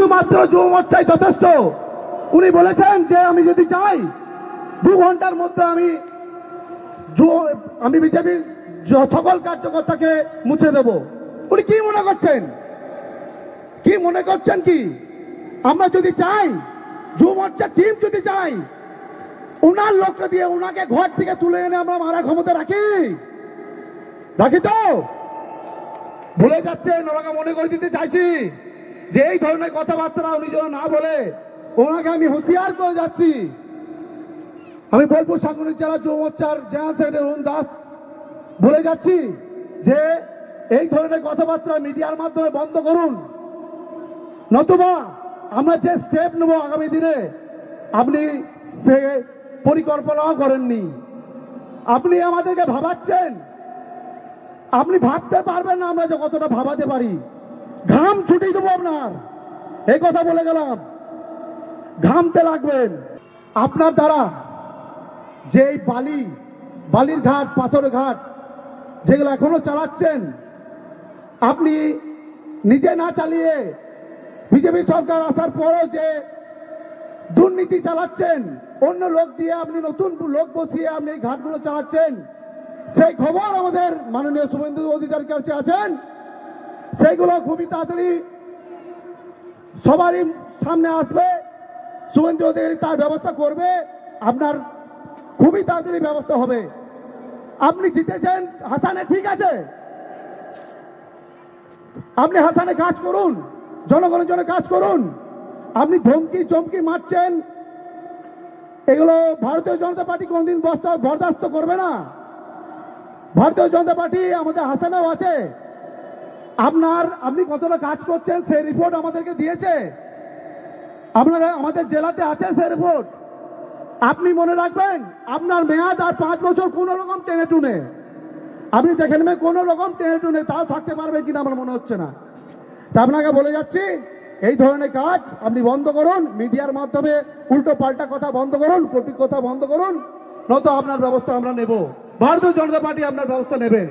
শুধুমাত্র যুব মোর্চাই যথেষ্ট। উনি বলেছেন যে আমি যদি চাই 2 ঘন্টার মধ্যে আমি বিজেপির সকল কার্যকর্তাকে মুছে দেব। উনি কি মনে করছেন? কি আমরা যদি চাই, যুব মোর্চার টিম যদি চাই, উনার লোককে দিয়ে উনাকে ঘর থেকে তুলে এনে আমরা মারার ক্ষমতা রাখি তো? ভুলে যাচ্ছেন। ওনাকে মনে করে দিতে চাইছি যে এই ধরনের কথাবার্তা উনি যেন না বলে, ওনাকে আমি হুঁশিয়ার করে যাচ্ছি। আমি বোলপুর সাংগঠনিক জেলা যুব মোর্চার জেনারেল সেক্রেটারি অরুণ দাস বলে যাচ্ছি যে এই ধরনের কথাবার্তা মিডিয়ার মাধ্যমে বন্ধ করুন, নতুবা আমরা যে স্টেপ নেব আগামী দিনে আপনি সে পরিকল্পনাও করেননি। আপনি আমাদেরকে ভাবাচ্ছেন, আপনি ভাবতে পারবেন না আমরা যে কতটা ভাবাতে পারি। ঘাম ছুটিয়ে দেবো আপনার, এই কথা বলে গেলাম। ঘামতে লাগবেন। আপনার দ্বারা যে বালির ঘাট, পাথরের ঘাট যেগুলো এখনো চালাচ্ছেন, আপনি নিজে না চালিয়ে বিজেপি সরকার আসার পরও যে দুর্নীতি চালাচ্ছেন, অন্য লোক দিয়ে আপনি নতুন লোক বসিয়ে আপনি এই ঘাটগুলো চালাচ্ছেন, সেই খবর আমাদের মাননীয় শুভেন্দু অধিকারীর কাছে আছেন। সেইগুলো খুবই তাড়াতাড়ি সবারই সামনে আসবে। শুভেন্দু অধিকারী তার ব্যবস্থা করবে, আপনার খুবই তাড়াতাড়ি ব্যবস্থা হবে। আপনি জিতেছেন হাসানে, ঠিক আছে, আপনি হাসানে কাজ করুন, জনগণের জন্য কাজ করুন। আপনি ধমকি চমকি মারছেন, এগুলো ভারতীয় জনতা পার্টি কোনদিন বরদাস্ত করবে না। ভারতীয় জনতা পার্টি আমাদের হাসানেও আছে। আপনি কতটা কাজ করছেন সেই রিপোর্ট আমাদেরকে দিয়েছে, আপনারা আমাদের জেলাতে আছে সেই রিপোর্ট। আপনি মনে রাখবেন, আপনার মেয়াদ আর 5 বছর কোন রকম টেনে টুনে আপনি দেখে নেবেন, কোন রকম টেনে টুনে তাও থাকতে পারবেন কিনা আমার মনে হচ্ছে না। তা আপনাকে বলে যাচ্ছি, এই ধরনের কাজ আপনি বন্ধ করুন। মিডিয়ার মাধ্যমে উল্টো পাল্টা কথা বন্ধ করুন, কটু কথা বন্ধ করুন, নয়তো আপনার ব্যবস্থা আমরা নেব। ভারতীয় জনতা পার্টি আপনার ব্যবস্থা নেবে।